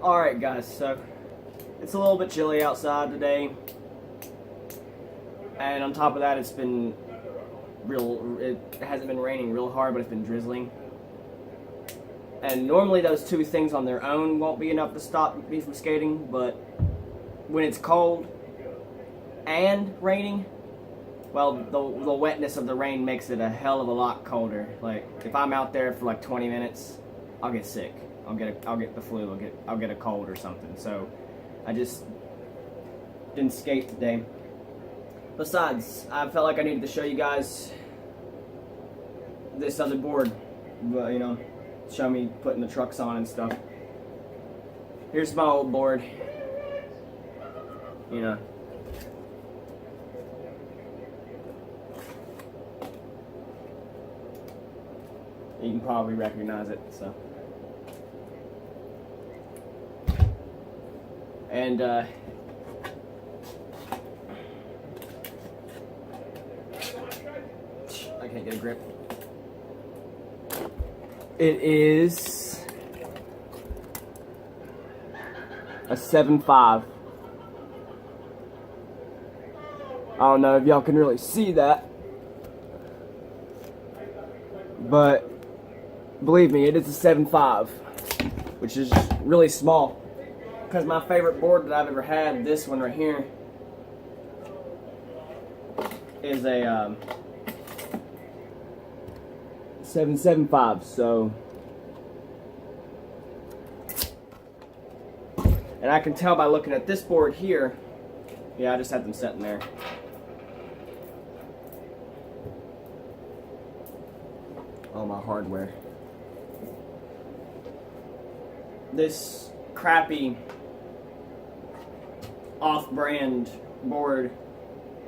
Alright guys, so it's a little bit chilly outside today, and on top of that it hasn't been raining real hard, but it's been drizzling. And normally those two things on their own won't be enough to stop me from skating, but when it's cold and raining, well, the wetness of the rain makes it a hell of a lot colder. Like, if I'm out there for like 20 minutes, I'll get sick. I'll get the flu. I'll get a cold or something. So I just didn't skate today. Besides, I felt like I needed to show you guys this other board. But, you know, show me putting the trucks on and stuff. Here's my old board. You know. You can probably recognize it, so. And, I can't get a grip. It is a 7.5. I don't know if y'all can really see that, but believe me, it is a 7.5, which is really small. Because my favorite board that I've ever had, this one right here, is a 7.75. So, and I can tell by looking at this board here. Yeah, I just had them sitting there. All my hardware. This crappy off-brand board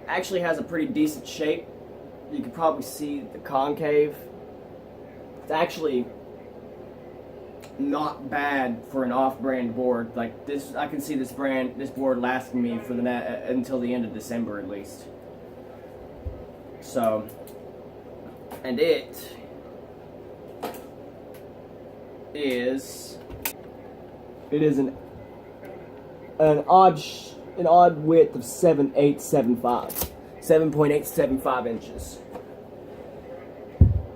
actually has a pretty decent shape. You can probably see the concave. It's actually not bad for an off-brand board. Like this, I can see this board lasting me for until the end of December at least. So, and it is an odd width of 7.875 inches.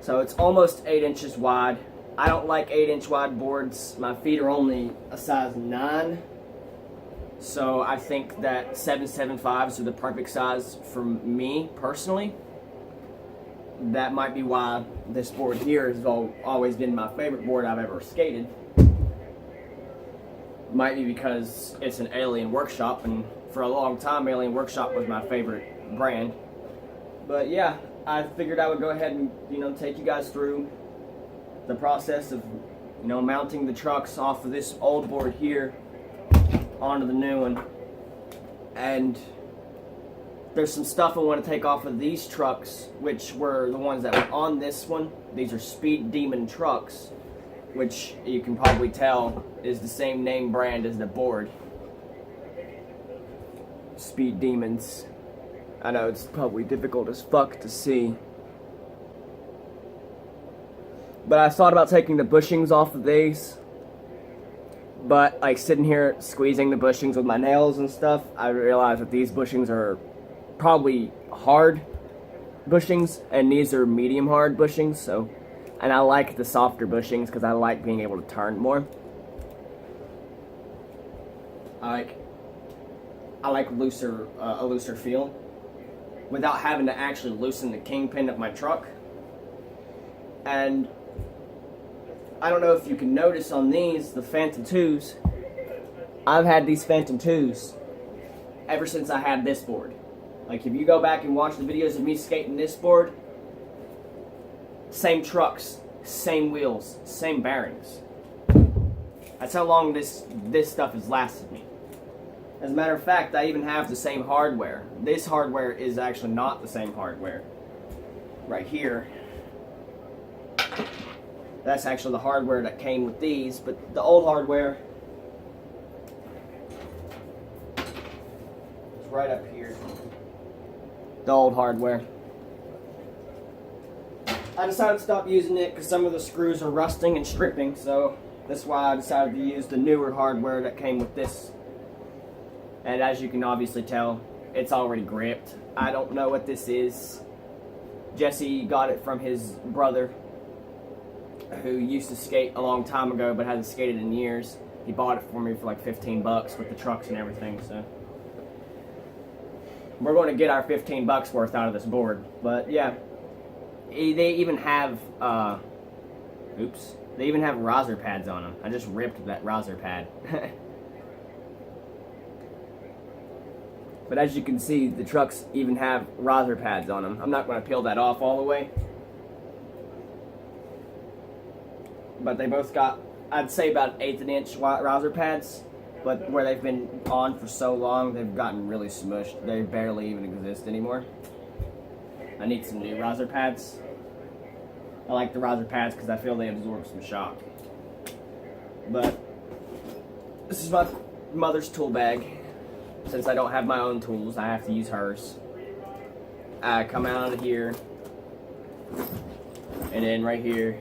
So it's almost 8 inches wide. I don't like 8-inch wide boards. My feet are only a size 9. So I think that 7.75s are the perfect size for me personally. That might be why this board here has always been my favorite board I've ever skated. Might be because it's an Alien Workshop, and for a long time Alien Workshop was my favorite brand. But yeah, I figured I would go ahead and, you know, take you guys through the process of, you know, mounting the trucks off of this old board here onto the new one. And there's some stuff I want to take off of these trucks, which were the ones that were on this one. These are Speed Demon trucks, which you can probably tell is the same name brand as the board. Speed Demons. I know it's probably difficult as fuck to see. But I thought about taking the bushings off of these. But like sitting here squeezing the bushings with my nails and stuff, I realized that these bushings are probably hard bushings, and these are medium hard bushings, so. And I like the softer bushings because I like being able to turn more. I like a looser feel without having to actually loosen the kingpin of my truck. And I don't know if you can notice on these, the Phantom 2s, I've had these Phantom 2s ever since I had this board. Like, if you go back and watch the videos of me skating this board, same trucks, same wheels, same bearings. That's how long this stuff has lasted me. As a matter of fact, I even have the same hardware. This hardware is actually not the same hardware. Right here. That's actually the hardware that came with these, but the old hardware is right up here. The old hardware. I decided to stop using it because some of the screws are rusting and stripping, so That's why I decided to use the newer hardware that came with this. And as you can obviously tell, it's already gripped. I don't know what this is. Jesse got it from his brother, who used to skate a long time ago but hasn't skated in years. He bought it for me for like 15 bucks with the trucks and everything, so we're going to get our 15 bucks worth out of this board. But yeah, they even have they even have riser pads on them. I just ripped that riser pad. But as you can see, the trucks even have riser pads on them. I'm not going to peel that off all the way. But they both got, I'd say, about 1/8 of an inch riser pads. But where they've been on for so long, they've gotten really smushed. They barely even exist anymore. I need some new riser pads. I like the riser pads because I feel they absorb some shock. But this is my mother's tool bag. Since I don't have my own tools, I have to use hers. I come out of here, and then right here.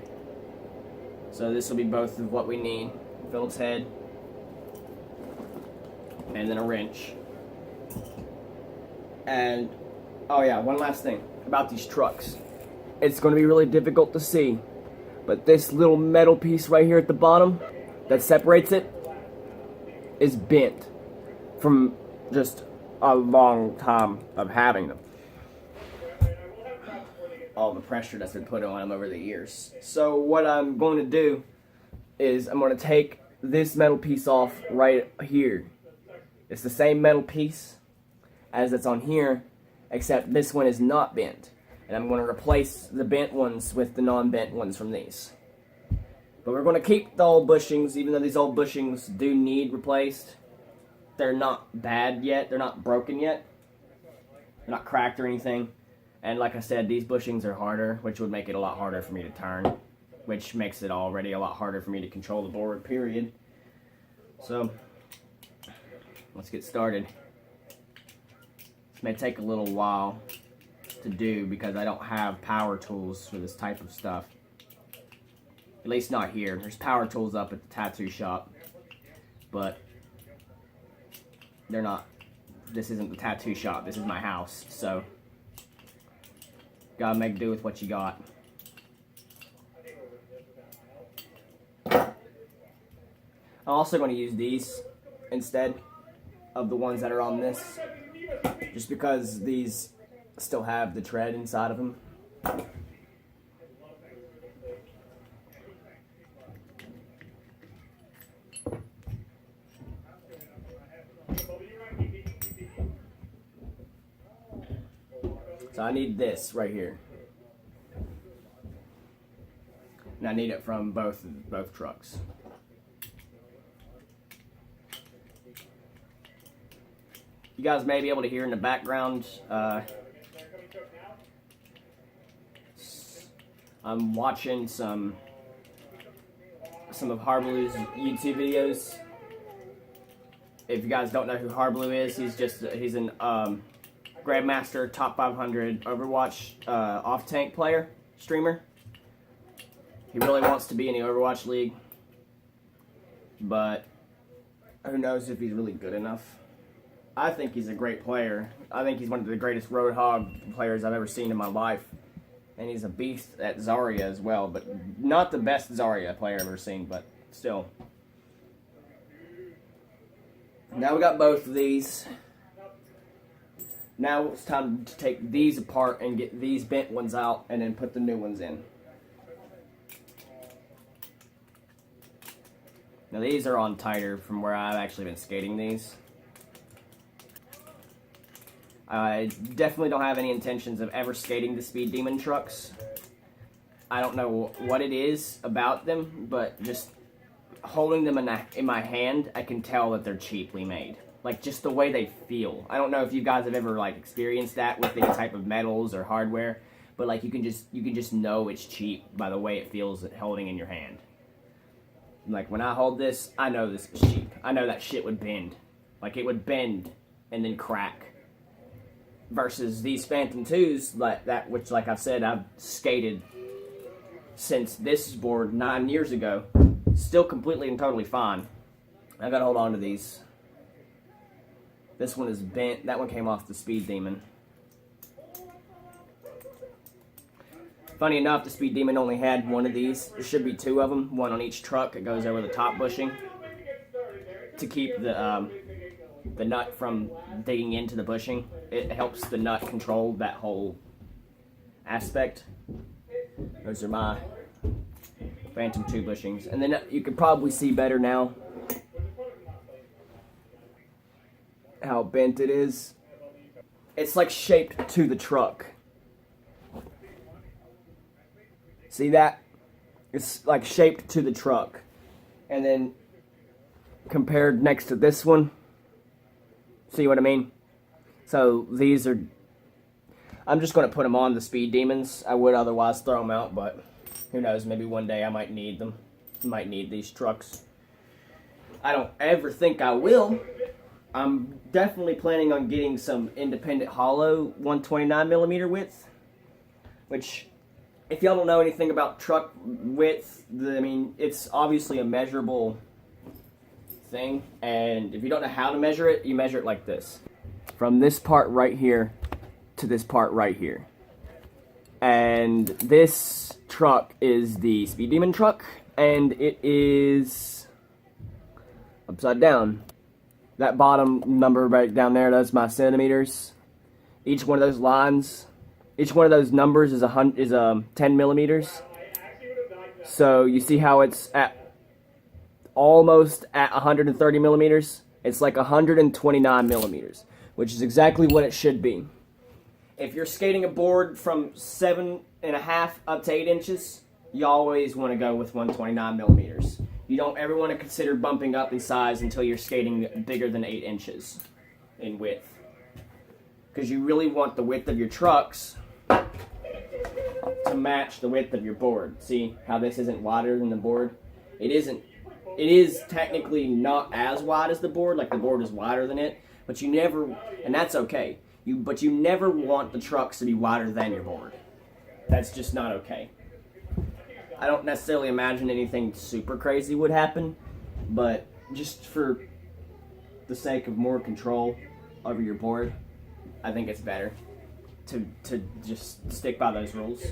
So this will be both of what we need. Phillips head, and then a wrench. And, oh yeah, one last thing about these trucks. It's going to be really difficult to see, but this little metal piece right here at the bottom that separates it is bent from just a long time of having them. All the pressure that's been put on them over the years. So what I'm going to do is I'm going to take this metal piece off right here. It's the same metal piece as it's on here, except this one is not bent. And I'm going to replace the bent ones with the non-bent ones from these. But we're going to keep the old bushings, even though these old bushings do need replaced. They're not bad yet. They're not broken yet. They're not cracked or anything. And like I said, these bushings are harder, which would make it a lot harder for me to turn, which makes it already a lot harder for me to control the board, period. So, let's get started. This may take a little while to do because I don't have power tools for this type of stuff. At least not here. There's power tools up at the tattoo shop, but they're not. This isn't the tattoo shop. This is my house, so gotta make do with what you got. I'm also going to use these instead of the ones that are on this, just because these still have the tread inside of them. So I need this right here. And I need it from both trucks. You guys may be able to hear in the background, I'm watching some of Harblu's YouTube videos. If you guys don't know who Harblu is, he's an Grandmaster Top 500 Overwatch off-tank player, streamer. He really wants to be in the Overwatch League, but who knows if he's really good enough. I think he's a great player. I think he's one of the greatest Roadhog players I've ever seen in my life. And he's a beast at Zarya as well, but not the best Zarya player I've ever seen, but still. Now we got both of these. Now it's time to take these apart and get these bent ones out and then put the new ones in. Now these are on tighter from where I've actually been skating these. I definitely don't have any intentions of ever skating the Speed Demon trucks. I don't know what it is about them, but just holding them in my hand, I can tell that they're cheaply made. Like, just the way they feel. I don't know if you guys have ever, like, experienced that with any type of metals or hardware, but, like, you can just know it's cheap by the way it feels holding in your hand. Like, when I hold this, I know this is cheap. I know that shit would bend. Like, it would bend and then crack. Versus these Phantom 2s, like that, which, like I've said, I've skated since this board 9 years ago. Still completely and totally fine. I gotta hold on to these. This one is bent. That one came off the Speed Demon. Funny enough, the Speed Demon only had one of these. There should be two of them, one on each truck. It goes over the top bushing to keep the nut from digging into the bushing. It helps the nut control that whole aspect. Those are my Phantom 2 bushings. And then you can probably see better now how bent it is. It's like shaped to the truck. See that? It's like shaped to the truck. And then compared next to this one, see what I mean? So these are, I'm just going to put them on the Speed Demons. I would otherwise throw them out, but who knows, maybe one day I might need them. I might need these trucks. I don't ever think I will. I'm definitely planning on getting some independent hollow 129mm width, which, if y'all don't know anything about truck width, I mean, it's obviously a measurable thing, and if you don't know how to measure it, you measure it like this. From this part right here to this part right here. And this truck is the Speed Demon truck, and it is upside down. That bottom number right down there, that's my centimeters. Each one of those lines, each one of those numbers is 10 millimeters. So you see how it's at almost at 130 millimeters? It's like 129 millimeters, which is exactly what it should be. If you're skating a board from 7.5 up to 8 inches, you always want to go with 129 millimeters. You don't ever want to consider bumping up in size until you're skating bigger than 8 inches in width. Because you really want the width of your trucks to match the width of your board. See how this isn't wider than the board? It isn't. It is technically not as wide as the board, like the board is wider than it, but you never, and that's okay. But you never want the trucks to be wider than your board. That's just not okay. I don't necessarily imagine anything super crazy would happen, but just for the sake of more control over your board, I think it's better to just stick by those rules.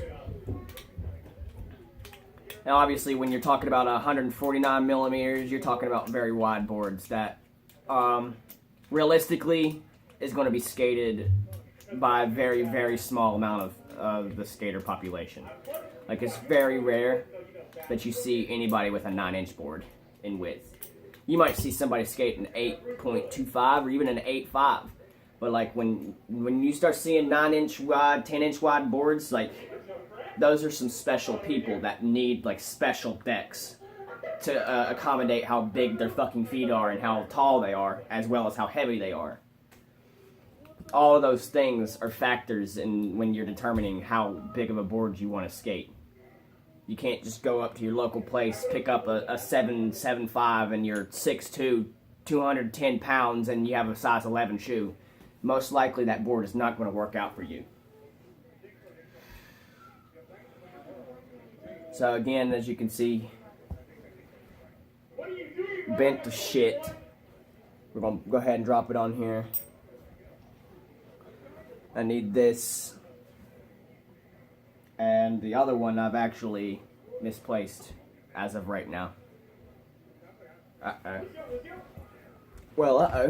Now, obviously, when you're talking about 149 millimeters, you're talking about very wide boards that realistically is going to be skated by a very, very small amount of the skater population. Like, it's very rare that you see anybody with a 9-inch board in width. You might see somebody skate an 8.25 or even an 8.5. But, like, when you start seeing 9-inch wide, 10-inch wide boards, like, those are some special people that need, like, special decks to accommodate how big their fucking feet are and how tall they are, as well as how heavy they are. All of those things are factors in when you're determining how big of a board you want to skate. You can't just go up to your local place, pick up a 7.75 and you're 6'2", 210 pounds, and you have a size 11 shoe. Most likely that board is not going to work out for you. So again, as you can see, bent to shit. We're going to go ahead and drop it on here. I need this. And the other one I've actually misplaced as of right now. Uh-oh. Well, uh-oh.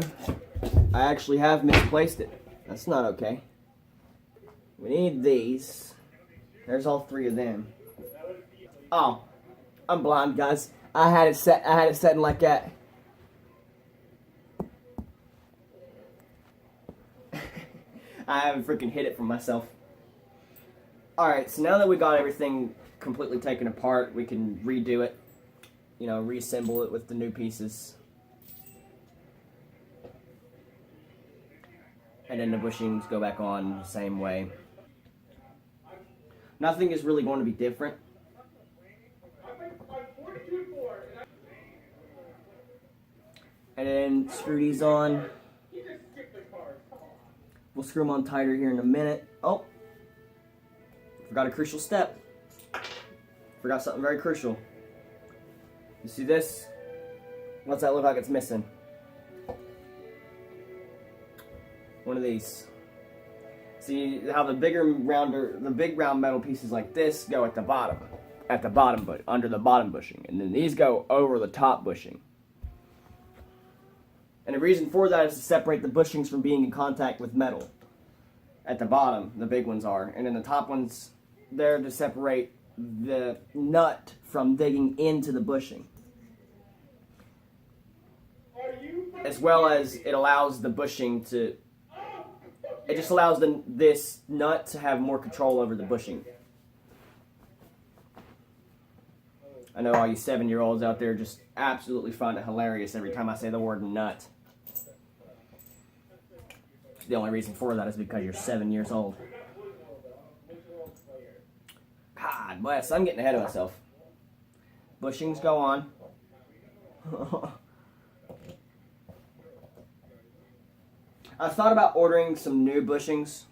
I actually have misplaced it. That's not okay. We need these. There's all three of them. Oh, I'm blind, guys. I had it setting like that. I haven't freaking hit it for myself. Alright, so now that we got everything completely taken apart, we can redo it. You know, reassemble it with the new pieces. And then the bushings go back on the same way. Nothing is really going to be different. And then screw these on. We'll screw them on tighter here in a minute. Oh, forgot a crucial step. Forgot something very crucial. You see this? What's that look like it's missing? One of these. See how the big round metal pieces like this go at the bottom, but under the bottom bushing, and then these go over the top bushing. And the reason for that is to separate the bushings from being in contact with metal. At the bottom, the big ones are, and then the top ones, they're to separate the nut from digging into the bushing. As well as it allows the bushing to, it just allows this nut to have more control over the bushing. I know all you 7-year-olds out there just absolutely find it hilarious every time I say the word nut. The only reason for that is because you're 7 years old. God bless, I'm getting ahead of myself. Bushings go on. I thought about ordering some new bushings.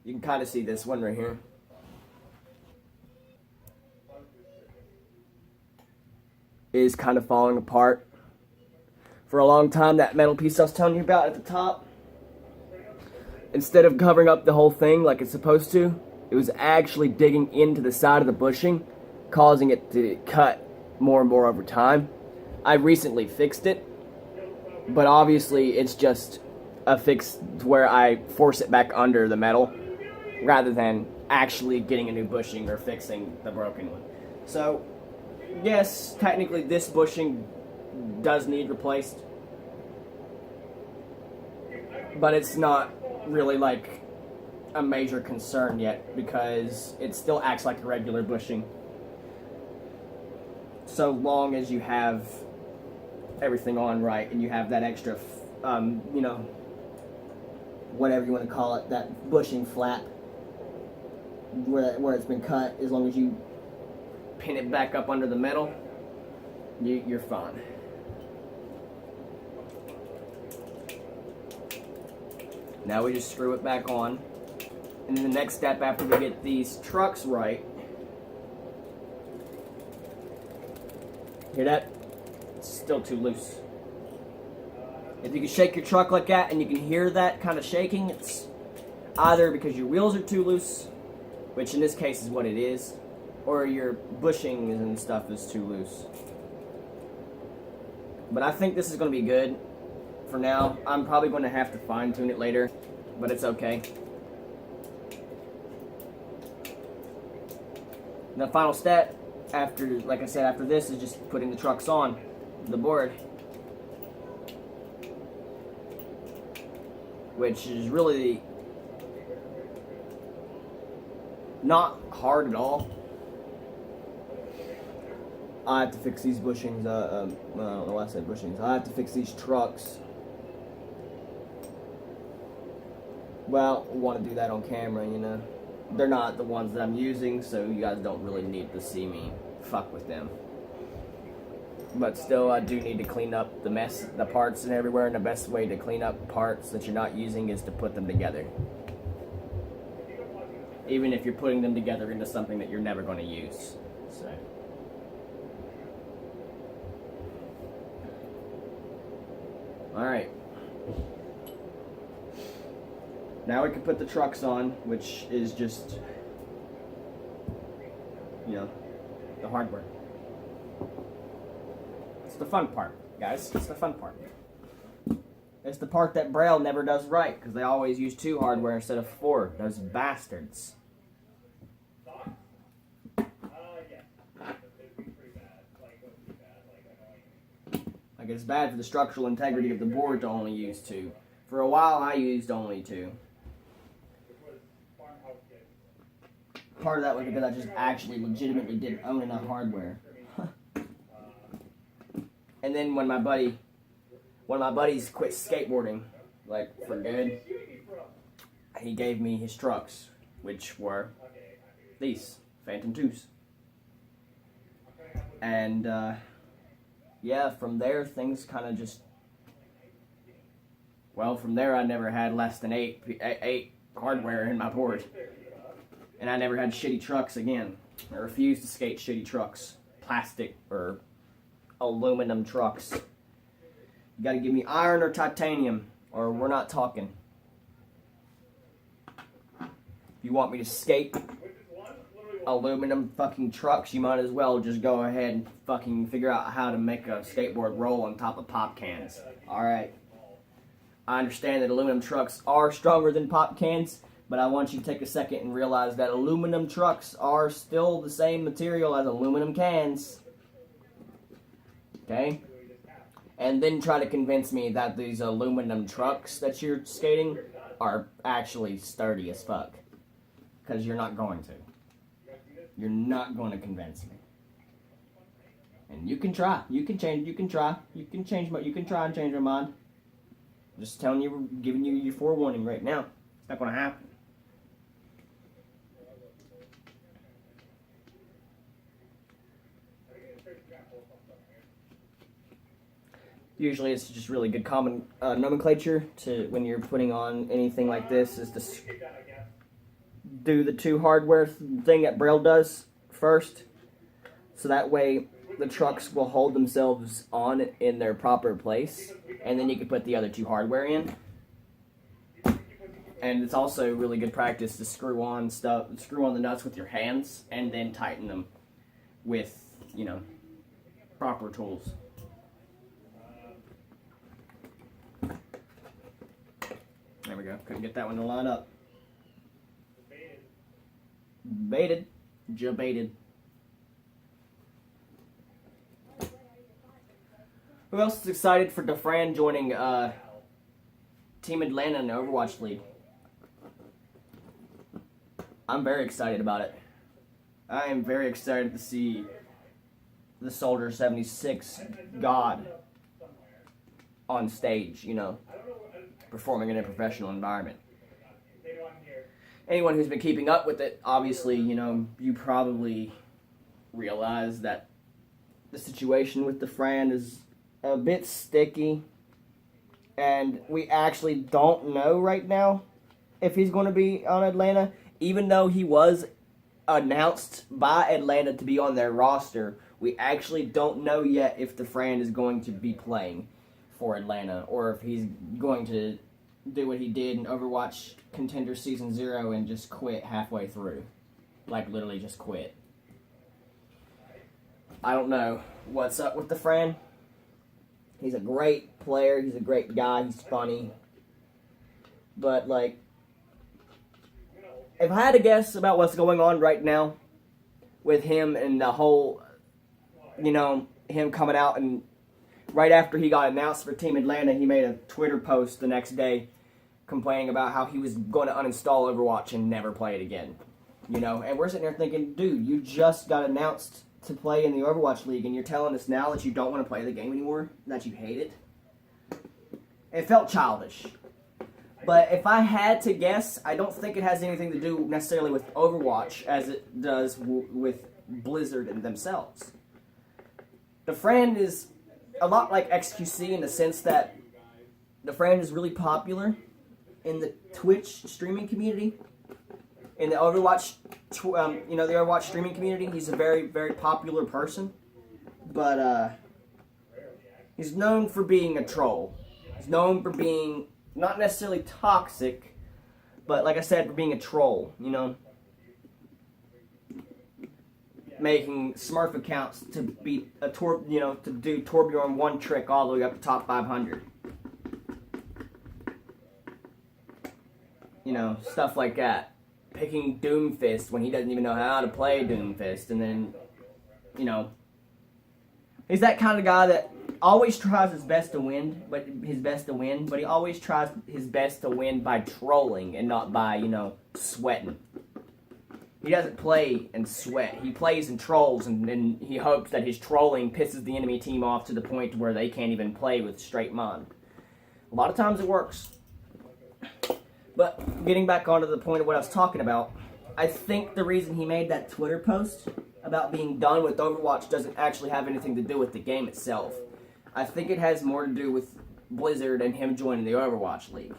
You can kind of see this one right here. It is kind of falling apart. For a long time, that metal piece I was telling you about at the top, instead of covering up the whole thing like it's supposed to, it was actually digging into the side of the bushing, causing it to cut more and more over time. I recently fixed it, but obviously it's just a fix where I force it back under the metal rather than actually getting a new bushing or fixing the broken one. So, yes, technically this bushing does need replaced, but it's not really like a major concern yet because it still acts like a regular bushing, so long as you have everything on right and you have that extra you know, whatever you want to call it, that bushing flap where it's been cut. As long as you pin it back up under the metal, you're fine. Now we just screw it back on. And then the next step after we get these trucks right, hear that? It's still too loose. If you can shake your truck like that and you can hear that kind of shaking, it's either because your wheels are too loose, which in this case is what it is, or your bushing and stuff is too loose. But I think this is going to be good for now. I'm probably going to have to fine tune it later, but it's okay. The final step after, like I said, after this is just putting the trucks on the board, which is really not hard at all. I have to fix these bushings, I don't know why I said bushings. I have to fix these trucks. Well, I want to do that on camera, you know. They're not the ones that I'm using, so you guys don't really need to see me fuck with them. But still, I do need to clean up the mess, the parts and everywhere, and the best way to clean up parts that you're not using is to put them together. Even if you're putting them together into something that you're never going to use. So. Alright. Now we can put the trucks on, which is just, you know, the hardware. It's the fun part, guys. It's the fun part. It's the part that Braille never does right, because they always use 2 hardware instead of 4. Those bastards. Like, it's bad for the structural integrity of the board to only use 2. For a while, I used only 2. Part of that was because I just actually legitimately didn't own enough hardware. And then when one of my buddies quit skateboarding, like for good, he gave me his trucks, which were these Phantom 2s. And yeah, from there things kind of just, well, from there I never had less than 8 hardware in my board. And I never had shitty trucks again. I refuse to skate shitty trucks, plastic or aluminum trucks. You gotta give me iron or titanium, or we're not talking. If you want me to skate aluminum fucking trucks, you might as well just go ahead and fucking figure out how to make a skateboard roll on top of pop cans. Alright. I understand that aluminum trucks are stronger than pop cans, but I want you to take a second and realize that aluminum trucks are still the same material as aluminum cans. Okay? And then try to convince me that these aluminum trucks that you're skating are actually sturdy as fuck. Because you're not going to. You're not going to convince me. And you can try. You can change. You can try. You can try and change your mind. I'm just telling you, giving you your forewarning right now. It's not going to happen. Usually it's just really good common nomenclature to when you're putting on anything like this is to do the two hardware thing that Braille does first. So that way the trucks will hold themselves on in their proper place. And then you can put the other two hardware in. And it's also really good practice to screw on the nuts with your hands and then tighten them with, you know, proper tools. There we go. Couldn't get that one to line up. Baited. Jabaited. Who else is excited for Dafran joining Team Atlanta in the Overwatch League? I'm very excited about it. I am very excited to see the Soldier 76 God on stage, you know, performing in a professional environment. Anyone who's been keeping up with it, obviously, you know, you probably realize that the situation with Dafran is a bit sticky, and we actually don't know right now if he's going to be on Atlanta, even though he was announced by Atlanta to be on their roster. We actually don't know yet if Dafran is going to be playing for Atlanta, or if he's going to do what he did in Overwatch Contender Season 0 and just quit halfway through. Like, literally just quit. I don't know what's up with Dafran. He's a great player, he's a great guy, he's funny. But, like, if I had to guess about what's going on right now with him and the whole, you know, him coming out and right after he got announced for Team Atlanta, he made a Twitter post the next day complaining about how he was going to uninstall Overwatch and never play it again. You know, and we're sitting there thinking, dude, you just got announced to play in the Overwatch League and you're telling us now that you don't want to play the game anymore, that you hate it? It felt childish. But if I had to guess, I don't think it has anything to do necessarily with Overwatch as it does with Blizzard and themselves. Dafran is a lot like XQC in the sense that Dafran is really popular in the Twitch streaming community, in the Overwatch, the Overwatch streaming community. He's a very, very popular person, but he's known for being a troll. He's known for being not necessarily toxic, but like I said, for being a troll. You know, making Smurf accounts to beat to do Torbjorn one trick all the way up to top 500. You know, stuff like that. Picking Doomfist when he doesn't even know how to play Doomfist, and then, you know, he's that kind of guy that always tries his best to win, but he always tries his best to win by trolling and not by, you know, sweating. He doesn't play and sweat. He plays and trolls, and then he hopes that his trolling pisses the enemy team off to the point where they can't even play with straight mind. A lot of times it works. But getting back onto the point of what I was talking about, I think the reason he made that Twitter post about being done with Overwatch doesn't actually have anything to do with the game itself. I think it has more to do with Blizzard and him joining the Overwatch League.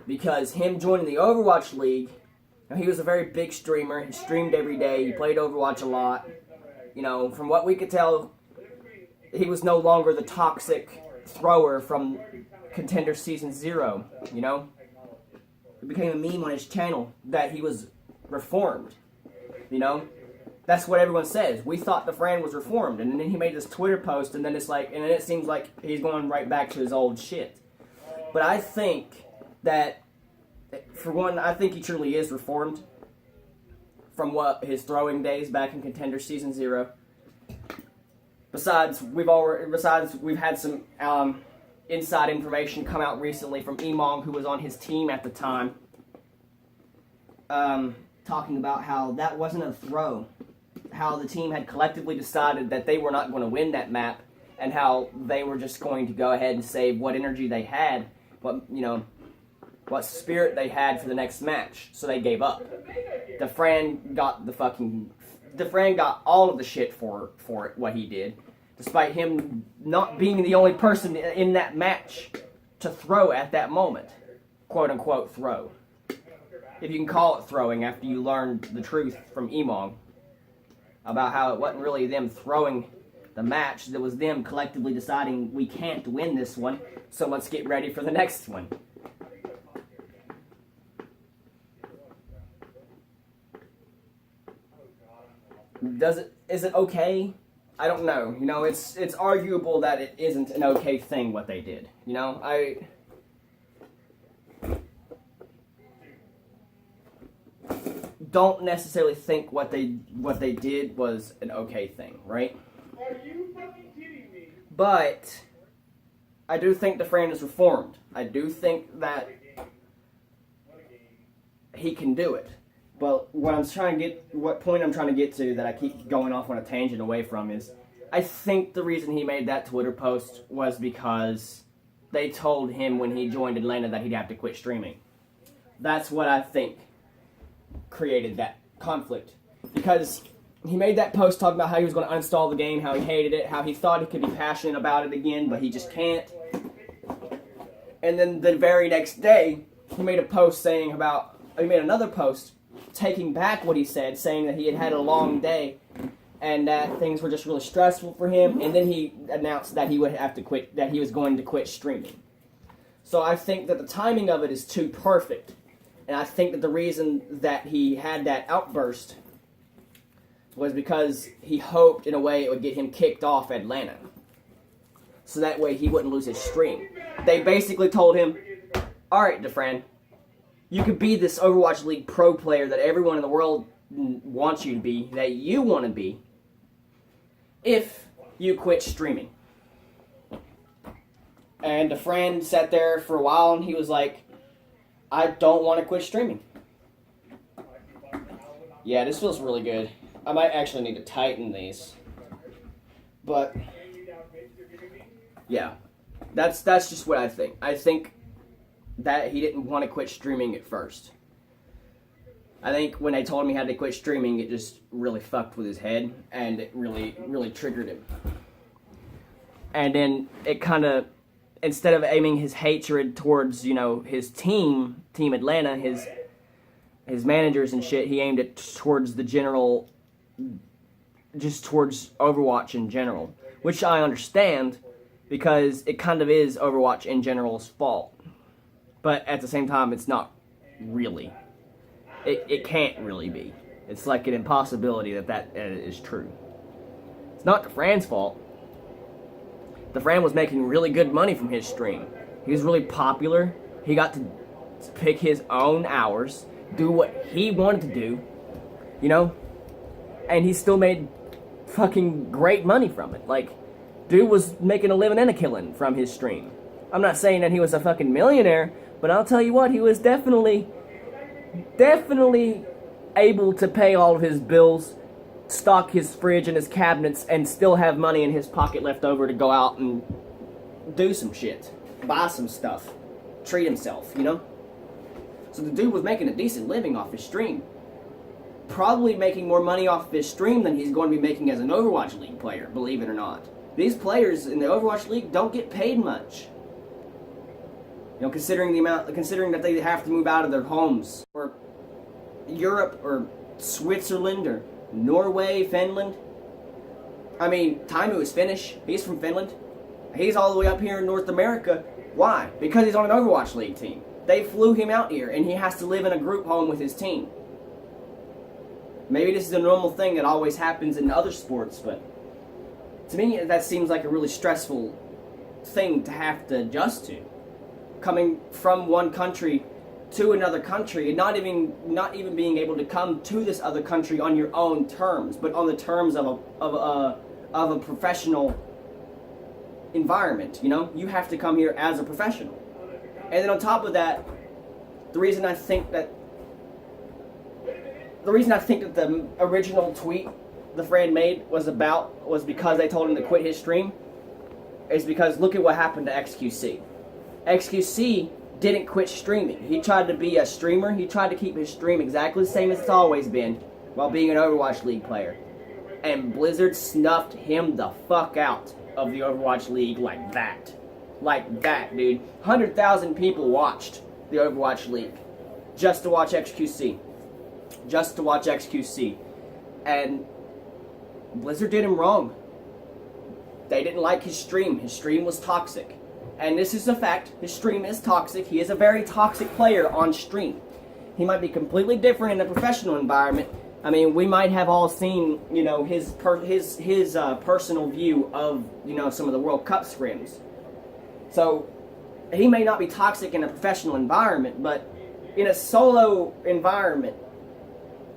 Because him joining the Overwatch League, he was a very big streamer. He streamed every day. He played Overwatch a lot. You know, from what we could tell, he was no longer the toxic thrower from Contender Season 0, you know? It became a meme on his channel that he was reformed, you know? That's what everyone says. We thought Dafran was reformed, and then he made this Twitter post, and then it's like, and then it seems like he's going right back to his old shit. But I think that, for one, I think he truly is reformed from what his throwing days back in Contender Season 0. Besides, we've had some inside information come out recently from Emong, who was on his team at the time, talking about how that wasn't a throw. How the team had collectively decided that they were not going to win that map, and how they were just going to go ahead and save what energy they had, what spirit they had for the next match, so they gave up. Dafran got all of the shit for it, what he did, despite him not being the only person in that match to throw at that moment. Quote unquote throw. If you can call it throwing after you learned the truth from Emong about how it wasn't really them throwing the match, that was them collectively deciding we can't win this one, so let's get ready for the next one. Is it okay? I don't know. You know, it's arguable that it isn't an okay thing what they did. You know, I don't necessarily think what they did was an okay thing, right? Are you fucking kidding me? But I do think Dafran is reformed. I do think that he can do it. But what point I'm trying to get to that I keep going off on a tangent away from is, I think the reason he made that Twitter post was because they told him when he joined Atlanta that he'd have to quit streaming. That's what I think created that conflict. Because he made that post talking about how he was going to uninstall the game, how he hated it, how he thought he could be passionate about it again, but he just can't. And then the very next day, he made another post taking back what he said, saying that he had had a long day and that things were just really stressful for him, and then he announced that he would have to quit, that he was going to quit streaming. So I think that the timing of it is too perfect, and I think that the reason that he had that outburst was because he hoped in a way it would get him kicked off Atlanta, so that way he wouldn't lose his stream. They basically told him, alright Dafran, you could be this Overwatch League pro player that everyone in the world wants you to be, that you want to be, if you quit streaming. And Dafran sat there for a while and he was like, I don't want to quit streaming. Yeah, this feels really good. I might actually need to tighten these. But yeah, that's just what I think. I think that he didn't want to quit streaming at first. I think when they told him he had to quit streaming, it just really fucked with his head, and it really triggered him. And then it kind of, instead of aiming his hatred towards, his team Atlanta, his managers and shit, he aimed it towards the general, just towards Overwatch in general. Which I understand, because it kind of is Overwatch in general's fault. But at the same time, it's not really. It can't really be. It's like an impossibility that is true. It's not Dafran's fault. Dafran was making really good money from his stream. He was really popular. He got to pick his own hours, do what he wanted to do, and he still made fucking great money from it. Like, dude was making a living and a killing from his stream. I'm not saying that he was a fucking millionaire, but I'll tell you what, he was definitely able to pay all of his bills, stock his fridge and his cabinets, and still have money in his pocket left over to go out and do some shit. Buy some stuff. Treat himself, So the dude was making a decent living off his stream. Probably making more money off his stream than he's going to be making as an Overwatch League player, believe it or not. These players in the Overwatch League don't get paid much. Considering that they have to move out of their homes, or Europe, or Switzerland, or Norway, Finland, I mean, Taimu is Finnish. He's from Finland. He's all the way up here in North America. Why? Because he's on an Overwatch League team. They flew him out here, and he has to live in a group home with his team. Maybe this is a normal thing that always happens in other sports, but to me, that seems like a really stressful thing to have to adjust to. Coming from one country to another country, and not even being able to come to this other country on your own terms, but on the terms of a professional environment. You know, you have to come here as a professional. And then on top of that, the reason I think that the original tweet the Fran made was because they told him to quit his stream, is because look at what happened to XQC. XQC didn't quit streaming. He tried to be a streamer. He tried to keep his stream exactly the same as it's always been while being an Overwatch League player. And Blizzard snuffed him the fuck out of the Overwatch League like that. Like that, dude. 100,000 people watched the Overwatch League just to watch XQC. Just to watch XQC. And Blizzard did him wrong. They didn't like his stream. His stream was toxic. And this is a fact. His stream is toxic. He is a very toxic player on stream. He might be completely different in a professional environment. I mean, we might have all seen, you know, his personal view of, you know, some of the World Cup scrims. So he may not be toxic in a professional environment, but in a solo environment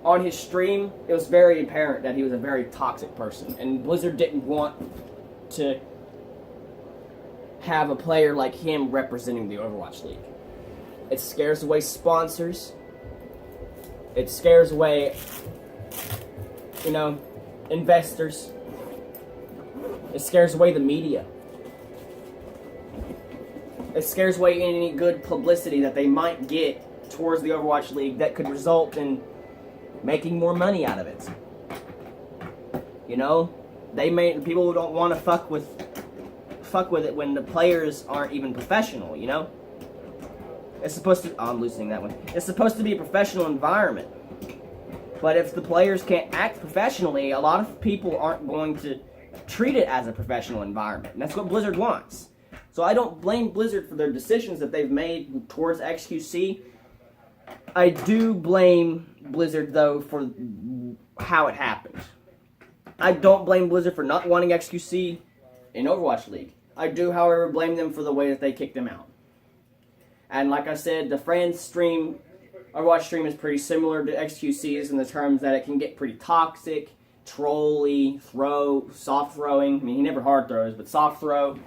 on his stream, it was very apparent that he was a very toxic person. And Blizzard didn't want to have a player like him representing the Overwatch League. It scares away sponsors. It scares away, you know, investors. It scares away the media. It scares away any good publicity that they might get towards the Overwatch League that could result in making more money out of it. You know, people don't want to fuck with it when the players aren't even professional, you know? It's supposed to... Oh, I'm loosening that one. It's supposed to be a professional environment. But if the players can't act professionally, a lot of people aren't going to treat it as a professional environment. And that's what Blizzard wants. So I don't blame Blizzard for their decisions that they've made towards XQC. I do blame Blizzard, though, for how it happened. I don't blame Blizzard for not wanting XQC in Overwatch League. I do, however, blame them for the way that they kicked them out. And like I said, the Fran's stream, Overwatch stream, is pretty similar to XQC's in the terms that it can get pretty toxic, trolly, soft throwing. I mean, he never hard throws, but soft throw.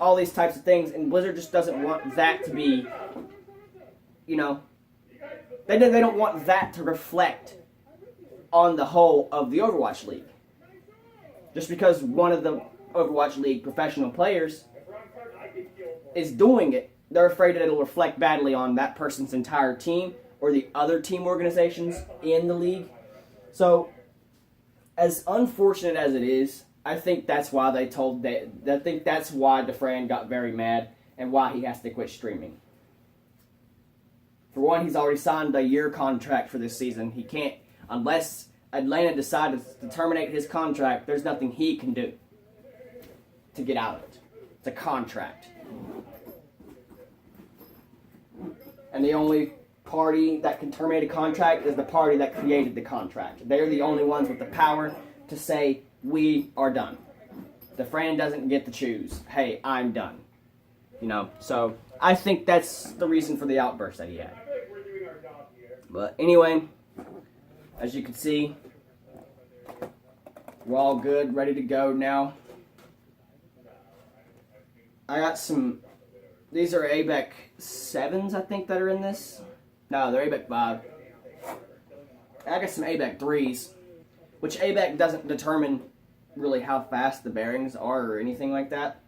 All these types of things. And Blizzard just doesn't want that to be, you know, they don't want that to reflect on the whole of the Overwatch League. Just because one of the Overwatch League professional players is doing it, they're afraid that it'll reflect badly on that person's entire team or the other team organizations in the league. So, as unfortunate as it is, I think that's why I think that's why Dafran got very mad and why he has to quit streaming. For one, he's already signed a year contract for this season. He can't, unless Atlanta decides to terminate his contract, there's nothing he can do to get out of it. It's a contract. And the only party that can terminate a contract is the party that created the contract. They're the only ones with the power to say, we are done. Dafran doesn't get to choose, hey, I'm done. You know, so I think that's the reason for the outburst that he had. But anyway, as you can see, we're all good, ready to go now. I got some, these are ABEC 7s, I think, that are in this. No, they're ABEC 5. I got some ABEC 3s, which ABEC doesn't determine really how fast the bearings are or anything like that.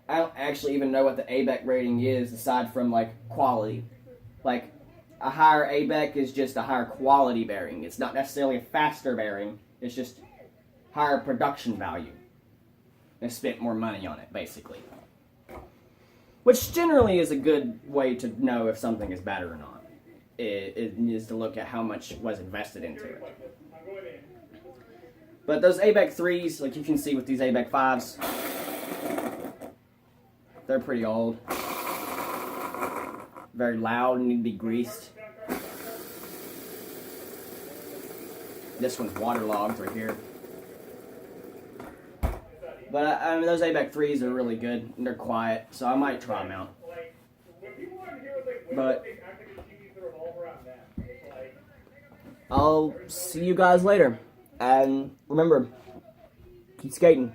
I don't actually even know what the ABEC rating is aside from, like, quality. Like, a higher ABEC is just a higher quality bearing. It's not necessarily a faster bearing. It's just higher production value. They spent more money on it, basically. Which generally is a good way to know if something is bad or not. It is to look at how much was invested into it. But those ABEC 3s, like you can see with these ABEC 5s, they're pretty old. Very loud and need to be greased. This one's waterlogged right here. But I mean, those ABEC 3s are really good and they're quiet, so I might try them out. But I'll see you guys later. And remember, keep skating.